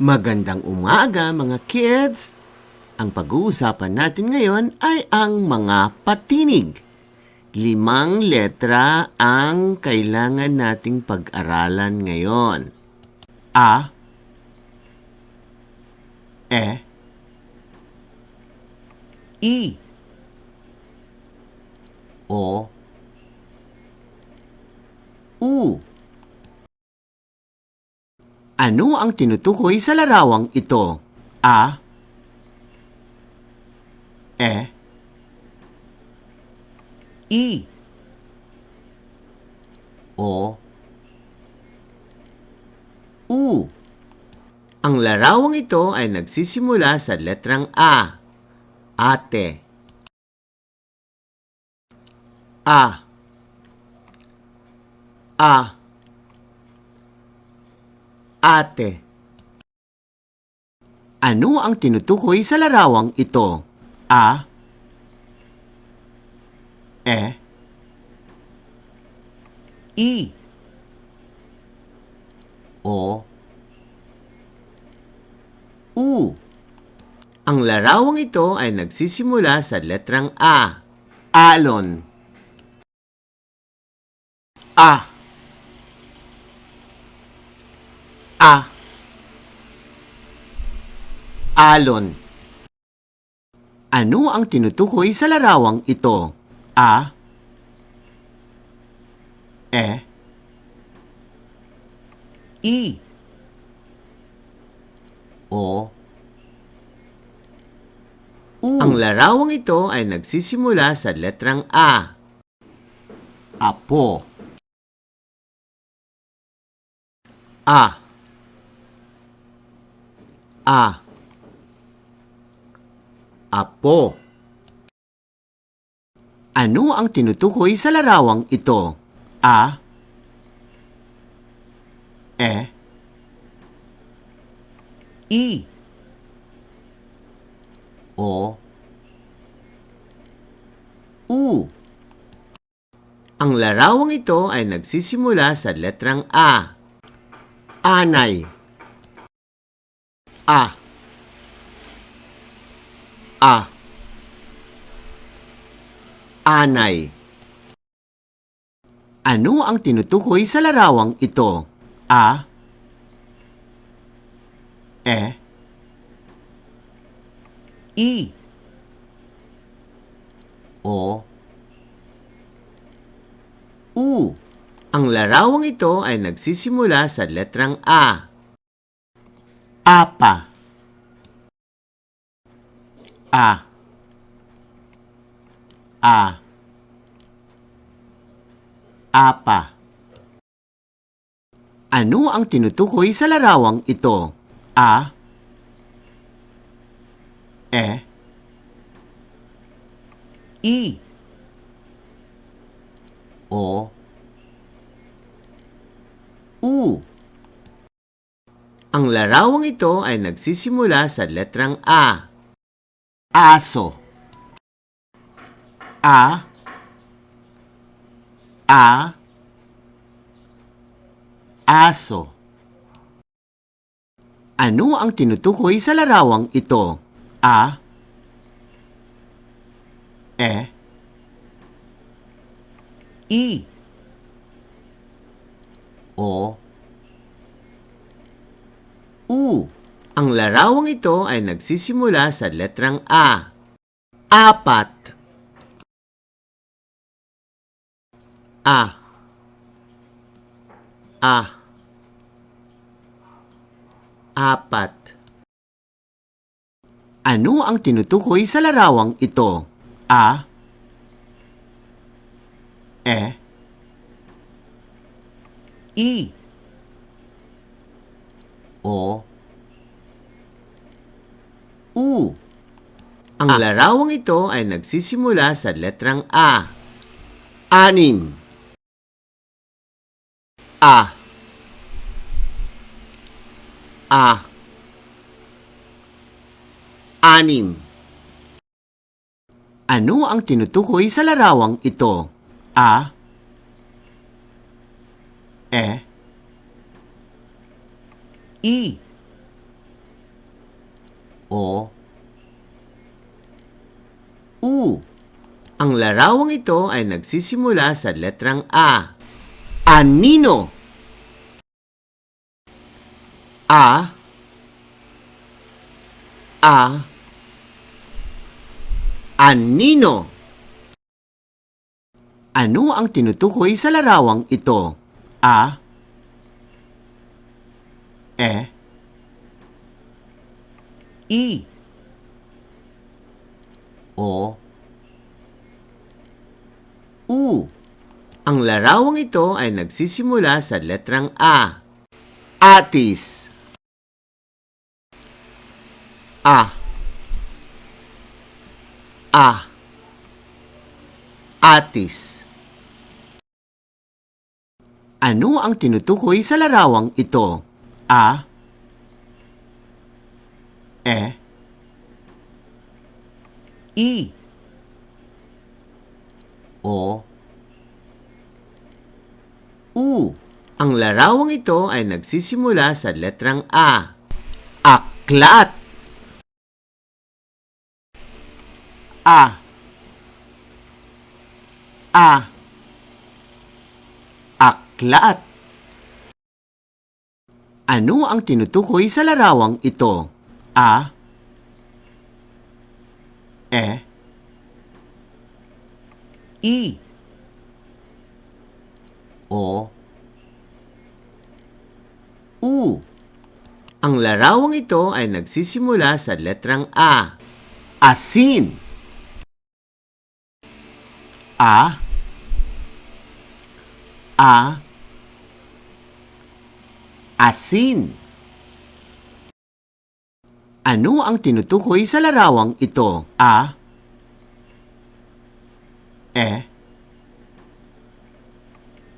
Magandang umaga mga kids! Ang pag-uusapan natin ngayon ay ang mga patinig. 5 letra ang kailangan nating pag-aralan ngayon. A, E, I, O, U. Ano ang tinutukoy sa larawang ito? A, E, I, O, U. Ang larawang ito ay nagsisimula sa letrang A. Ate. A. A. Ate. Ano ang tinutukoy sa larawang ito? A, E, I, O, U. Ang larawang ito ay nagsisimula sa letrang A. Alon. A, A, alon. Ano ang tinutukoy sa larawang ito? A, E, I, O, U. Ang larawang ito ay nagsisimula sa letrang A. Apo. A, A, apo. Ano ang tinutukoy sa larawang ito? A, E, I, O, U. Ang larawang ito ay nagsisimula sa letrang A. Anay. A, A, anay. Ano ang tinutukoy sa larawang ito? A, E, I, O, U. Ang larawang ito ay nagsisimula sa letrang A. Apa. A, A, apa. Ano ang tinutukoy sa larawang ito? A, E, I, O, U. Ang larawang ito ay nagsisimula sa letrang A. Aso. A, A, aso. Ano ang tinutukoy sa larawang ito? A, E, I, O, U. Ang larawang ito ay nagsisimula sa letrang A. Apat. A, A, apat. Ano ang tinutukoy sa larawang ito? A, E, I, O, U. Ang larawang ito ay nagsisimula sa letrang A. Anim. A, A, anim. Ano ang tinutukoy sa larawang ito? A, E, I, O, U. Ang larawang ito ay nagsisimula sa letrang A. Anino. A, anino. Ano ang tinutukoy sa larawang ito? A, I, O, U. Ang larawang ito ay nagsisimula sa letrang A. Atis. A, atis. Ano ang tinutukoy sa larawang ito? A, I, O, U. Ang larawang ito ay nagsisimula sa letrang A. Aklat. A, aklat. Ano ang tinutukoy sa larawang ito? A, I, O, U. Ang larawang ito ay nagsisimula sa letrang A. Asin. A, asin. Ano ang tinutukoy sa larawang ito? A,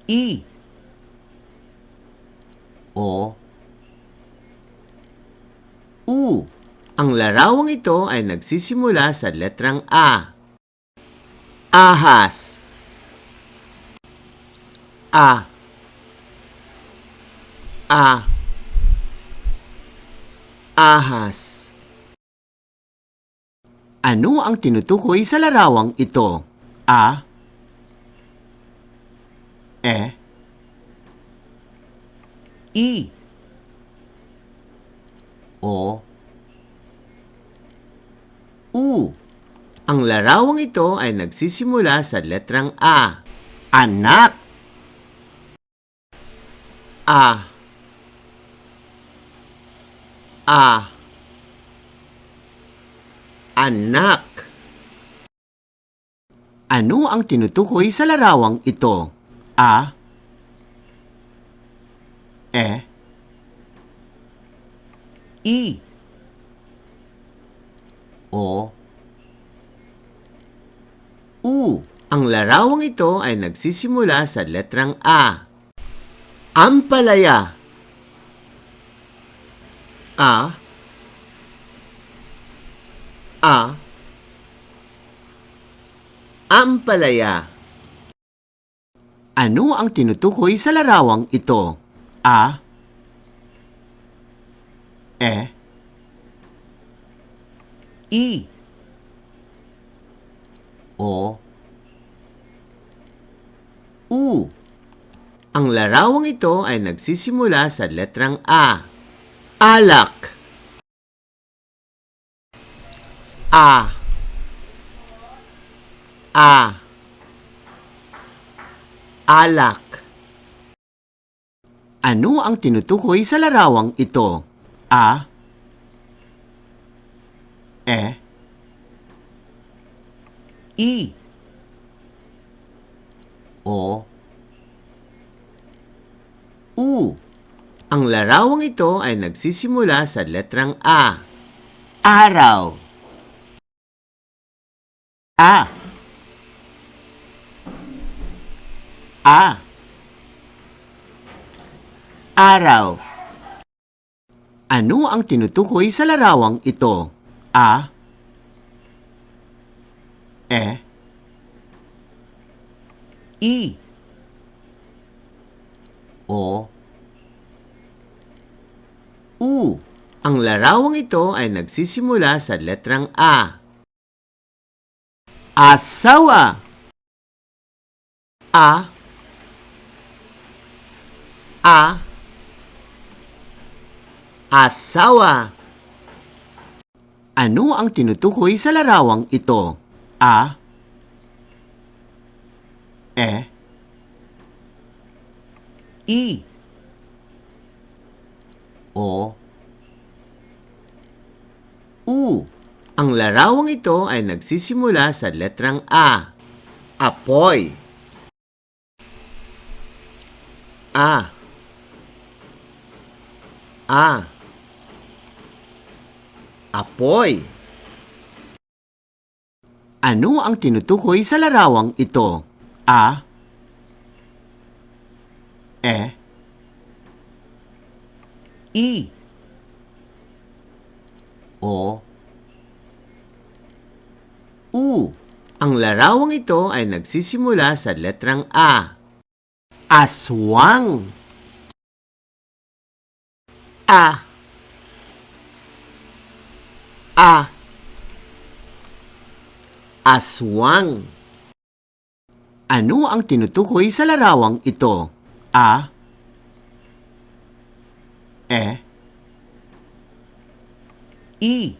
I, O, U. Ang larawang ito ay nagsisimula sa letrang A. Ahas. A, ahas. Ano ang tinutukoy sa larawang ito? A, I, O, U. Ang larawang ito ay nagsisimula sa letrang A. Anak. A, anak. Ano ang tinutukoy sa larawang ito? A, I, O, U. Ang larawang ito ay nagsisimula sa letrang A. Ampalaya. A, ampalaya. Ano ang tinutukoy sa larawang ito? A, I, O, U. Ang larawang ito ay nagsisimula sa letrang A. Alak. A, alak. Ano ang tinutukoy sa larawang ito? A, I, O, U. Ang larawang ito ay nagsisimula sa letrang A. Araw. A, araw. Ano ang tinutukoy sa larawang ito? A, I, O, U. Ang larawang ito ay nagsisimula sa letrang A. Asawa. A. Asawa. Ano ang tinutukoy sa larawang ito? A. I. O. U. Ang larawang ito ay nagsisimula sa letrang A. Apoy. A. Apoy. Ano ang tinutukoy sa larawang ito? A. I. O. U. Ang larawang ito ay nagsisimula sa letrang A. Aswang. A. Aswang. Ano ang tinutukoy sa larawang ito? A. I.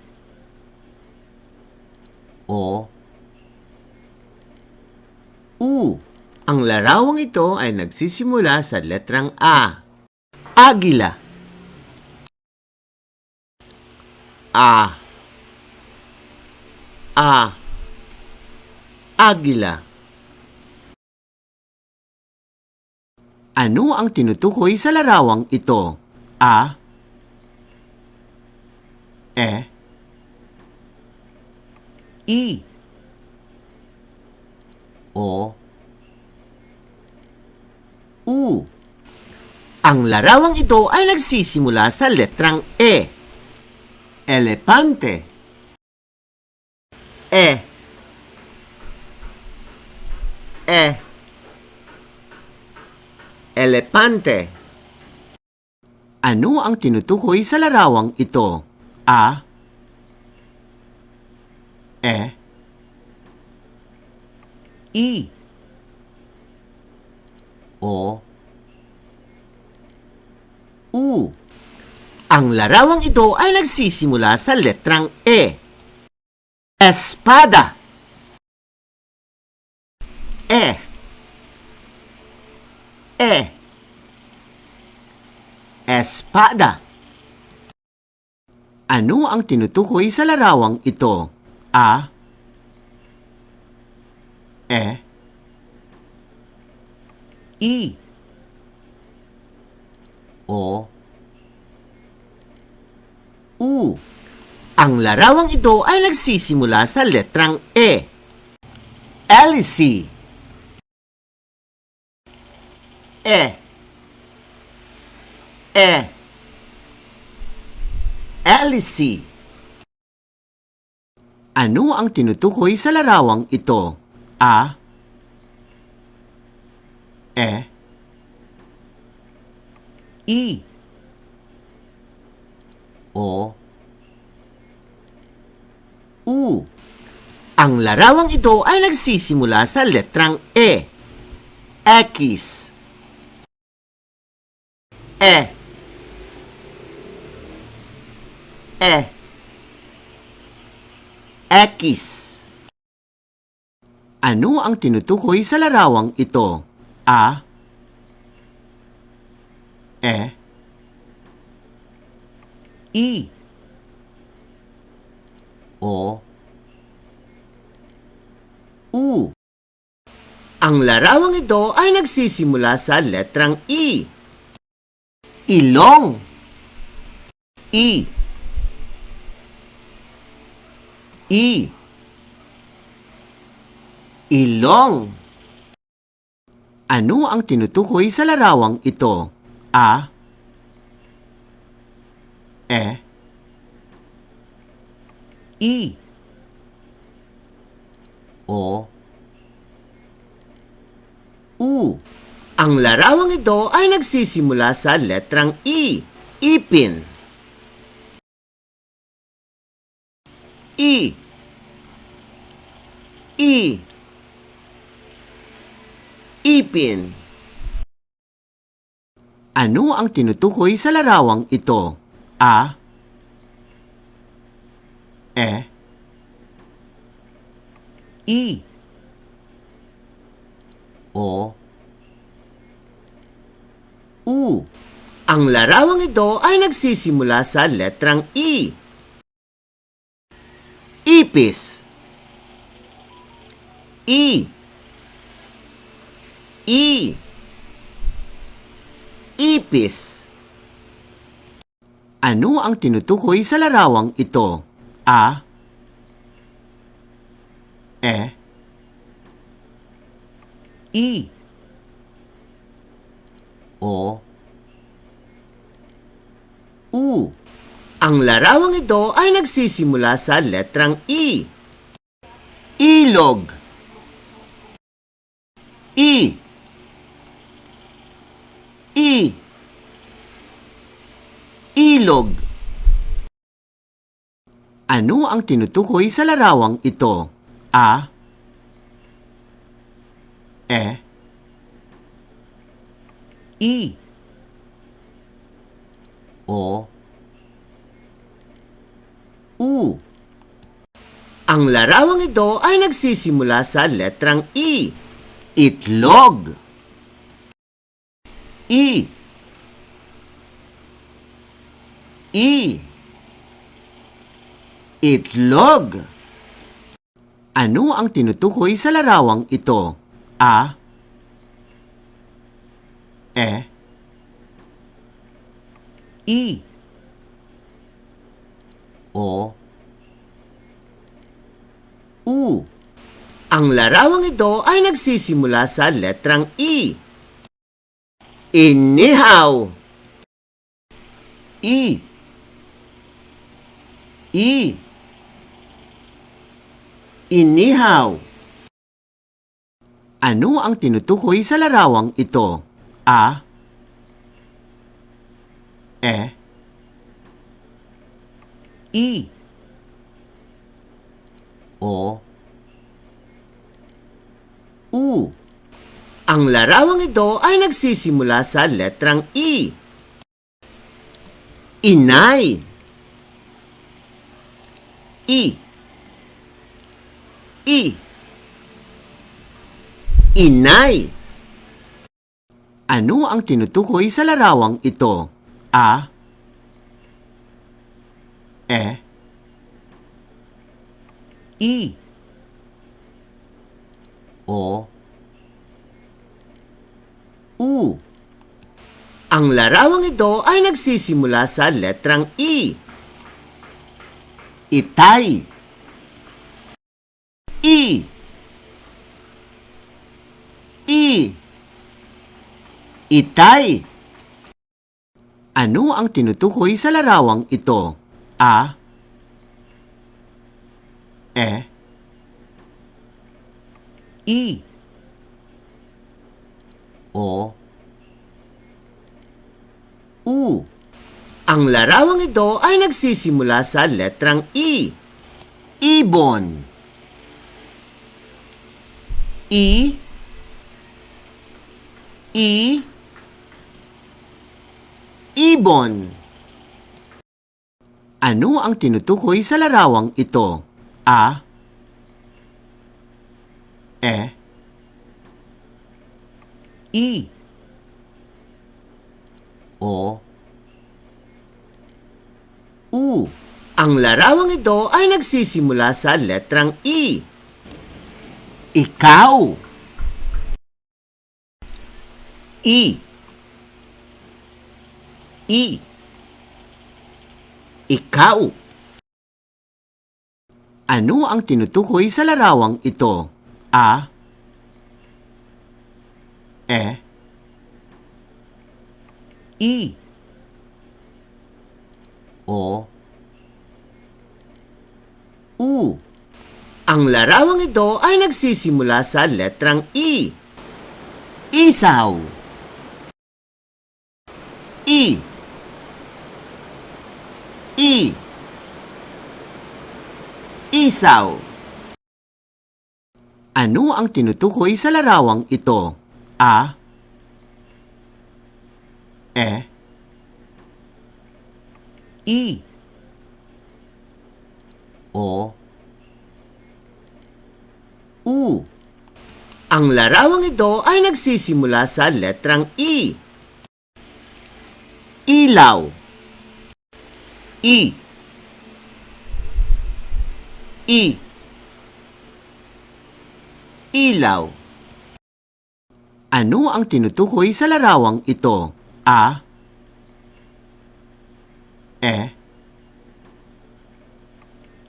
O. U. Ang larawang ito ay nagsisimula sa letrang A. Agila. Agila. Ano ang tinutukoy sa larawang ito? A. I. O. U. Ang larawang ito ay nagsisimula sa letrang E. Elepante. Elepante. Ano ang tinutukoy sa larawang ito? A. I. O. U. Ang larawang ito ay nagsisimula sa letrang E. Espada. Espada. Ano ang tinutukoy sa larawang ito? A. I. O. U. Ang larawang ito ay nagsisimula sa letrang E. Hélice. Hélice. Ano ang tinutukoy sa larawang ito? A. I. O. U. Ang larawang ito ay nagsisimula sa letrang E. X. X. Ano ang tinutukoy sa larawang ito? A. I. O. U. Ang larawang ito ay nagsisimula sa letrang I. Ilong. I. Ilong. Ano ang tinutukoy sa larawang ito? A. I. O. U. Ang larawang ito ay nagsisimula sa letrang I. Ipin. I. I. Ipin. Ano ang tinutukoy sa larawang ito? A. E. I. O. U. Ang larawang ito ay nagsisimula sa letrang I. Ipis. I. I. Ipis. Ano ang tinutukoy sa larawang ito? A. E. I. O. U. Ang larawang ito ay nagsisimula sa letrang I. Ilog. I. I. Ilog. Ano ang tinutukoy sa larawang ito? A. E. I. O. U. Ang larawang ito ay nagsisimula sa letrang I. Itlog. I. I. Itlog. Ano ang tinutukoy sa larawang ito? A. E. I. O. U. Ang larawang ito ay nagsisimula sa letrang I. Inihaw. I. I. Inihaw. Ano ang tinutukoy sa larawang ito? A. E. I. O. U. Ang larawang ito ay nagsisimula sa letrang I. Inay. I. I. Inay. Ano ang tinutukoy sa larawang ito? A. E. I. O. U. Ang larawang ito ay nagsisimula sa letrang I. Itay. I. I. Itay. Ano ang tinutukoy sa larawang ito? A. E. I. O. U. Ang larawang ito ay nagsisimula sa letrang I. Ibon. I. I. Ibon. Ano ang tinutukoy sa larawang ito? A. E. I. O. U. Ang larawang ito ay nagsisimula sa letrang I. Ikaw. I. I. Ikaw. Ano ang tinutukoy sa larawang ito? A. E. I. O. U. Ang larawang ito ay nagsisimula sa letrang I. Isaw. I. I. Isaw. Ano ang tinutukoy sa larawang ito? A, E, I, O, U. Ang larawang ito ay nagsisimula sa letrang I. Ilaw. I. I. Ilaw. Ano ang tinutukoy sa larawang ito? A, E,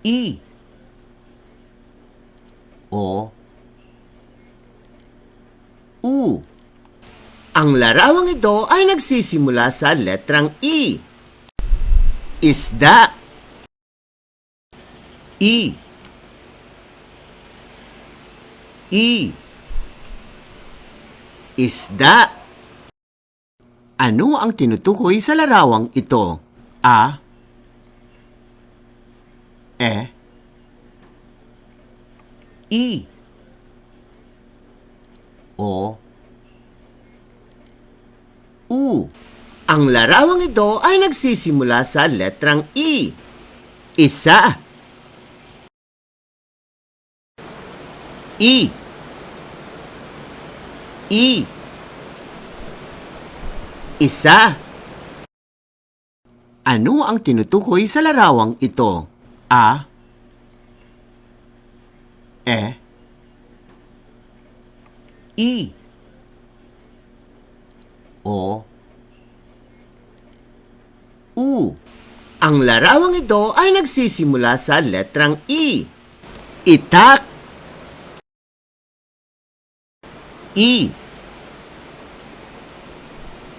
I, O, U. Ang larawang ito ay nagsisimula sa letrang I. Isda. I. I. Isda. Ano ang tinutukoy sa larawang ito? A, E, I, O, U. Ang larawang ito ay nagsisimula sa letrang I. Isa. I. I. Isa. Ano ang tinutukoy sa larawang ito? A, E, I, O, U. Ang larawang ito ay nagsisimula sa letrang I. Itak. I.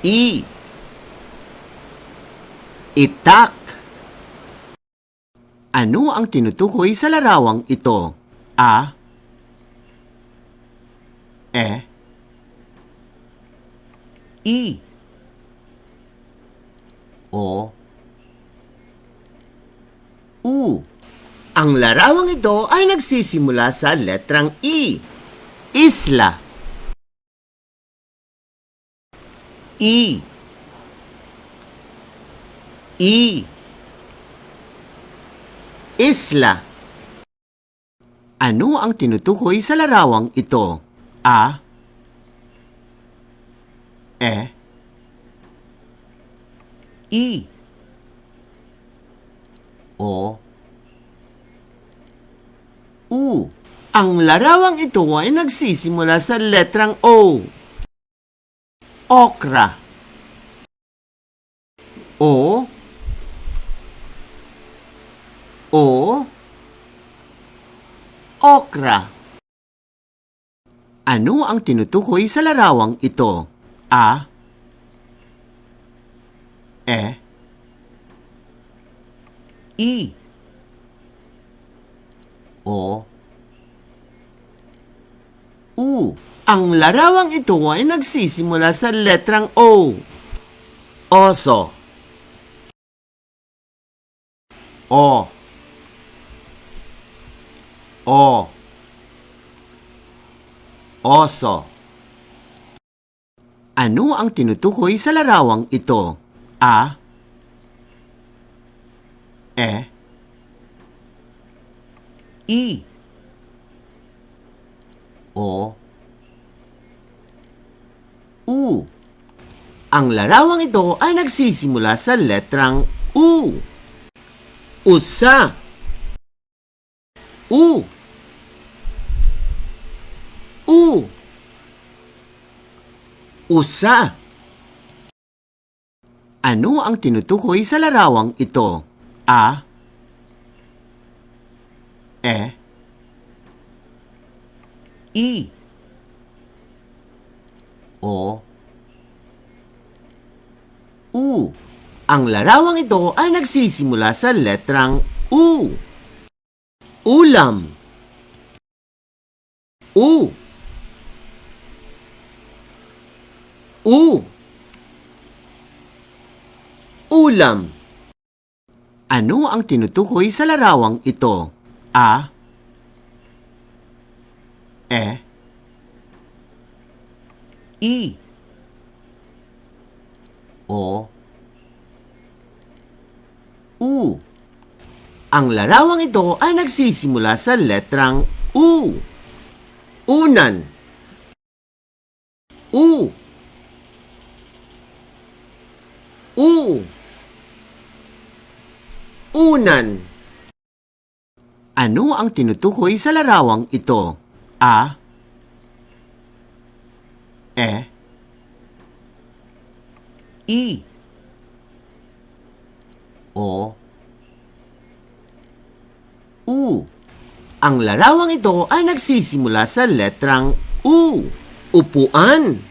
I. Itak. Ano ang tinutukoy sa larawang ito? A, E, I, O, U. Ang larawang ito ay nagsisimula sa letrang I. Isla. I. I. Isla. Ano ang tinutukoy sa larawang ito? A, E, I, O, U. Ang larawang ito ay nagsisimula sa letrang O. Okra. O, O, okra. Ano ang tinutukoy sa larawang ito? A, E, I, O, U. Ang larawang ito ay nagsisimula sa letrang O. Oso. O. O. Oso. Ano ang tinutukoy sa larawang ito? A, E, I, O, U. Ang larawang ito ay nagsisimula sa letrang U. Usa. U. U. Usa. Ano ang tinutukoy sa larawang ito? A, E, I, O, U. Ang larawang ito ay nagsisimula sa letrang U. Ulam. U. U. Ulam. Ano ang tinutukoy sa larawang ito? A, E, I, O, U. Ang larawang ito ay nagsisimula sa letrang U. Unan. U. U. Unan. Ano ang tinutukoy sa larawang ito? A, E, I, O, U. Ang larawang ito ay nagsisimula sa letrang U. Upuan.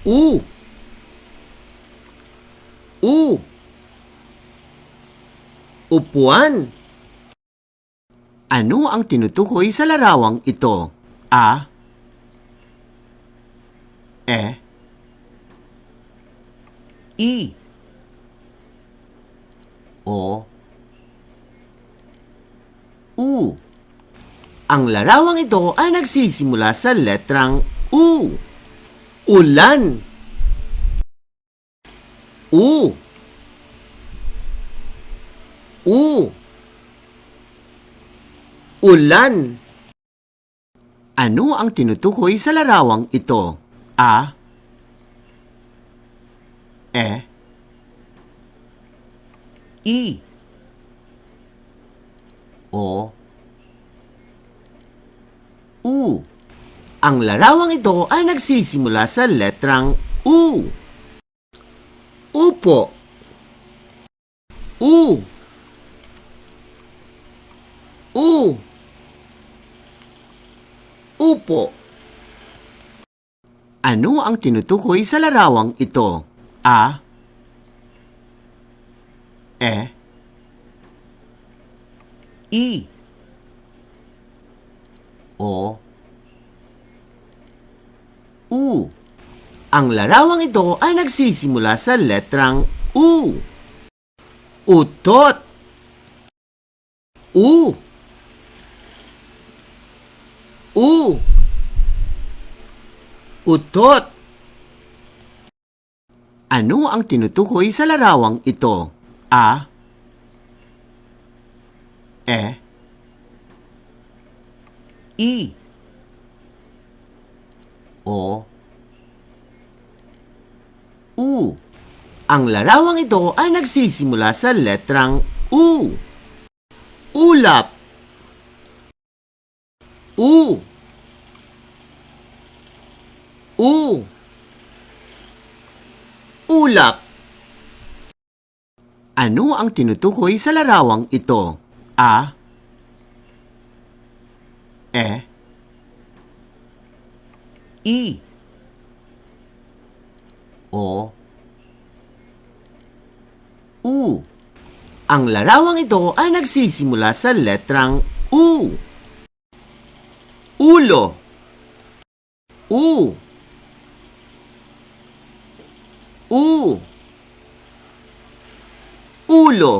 U. U. Upuan. Ano ang tinutukoy sa larawang ito? A, E, I, O, U. Ang larawang ito ay nagsisimula sa letrang U. Ulan. U. U. Ulan. Ano ang tinutukoy sa larawang ito? A, E, I, O, U. Ang larawang ito ay nagsisimula sa letrang U. Upo. U. U. Upo. Ano ang tinutukoy sa larawang ito? A, E, I, O, U. Ang larawang ito ay nagsisimula sa letrang U. Utot. U. U. Utot. Ano ang tinutukoy sa larawang ito? A, E, I, O, U. Ang larawang ito ay nagsisimula sa letrang U. Ulap. U. U. Ulap. Ano ang tinutukoy sa larawang ito? A, E, I, O, U. Ang larawang ito ay nagsisimula sa letrang U. Ulo. U. U. Ulo.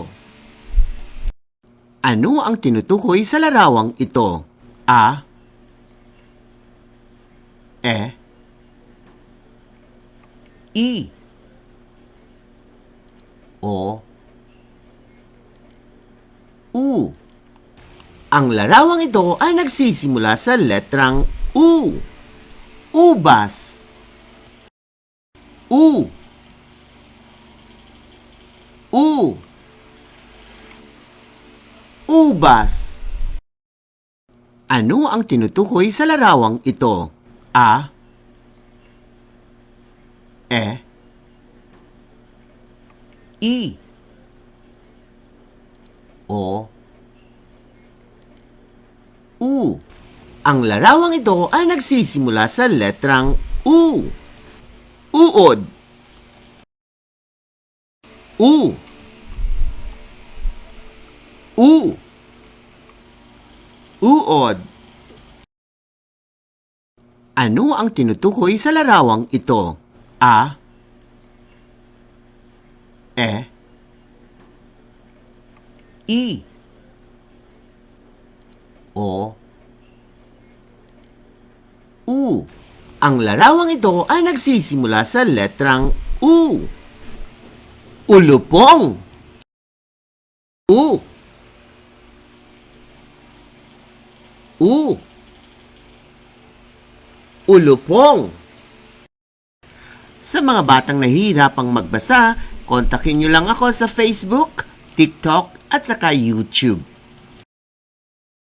Ano ang tinutukoy sa larawang ito? A, E, I, O, U. Ang larawang ito ay nagsisimula sa letrang U. Ubas. U. U. Ubas. Ano ang tinutukoy sa larawang ito? A, E, I, O, U. Ang larawang ito ay nagsisimula sa letrang U. Uod. U. U. Uod. Ano ang tinutukoy sa larawang ito? A, E, I. O. U. Ang larawang ito ay nagsisimula sa letrang U. Ulupong. U. U. Ulupong. Sa mga batang nahihirapang magbasa, kontakin nyo lang ako sa Facebook, TikTok at saka YouTube.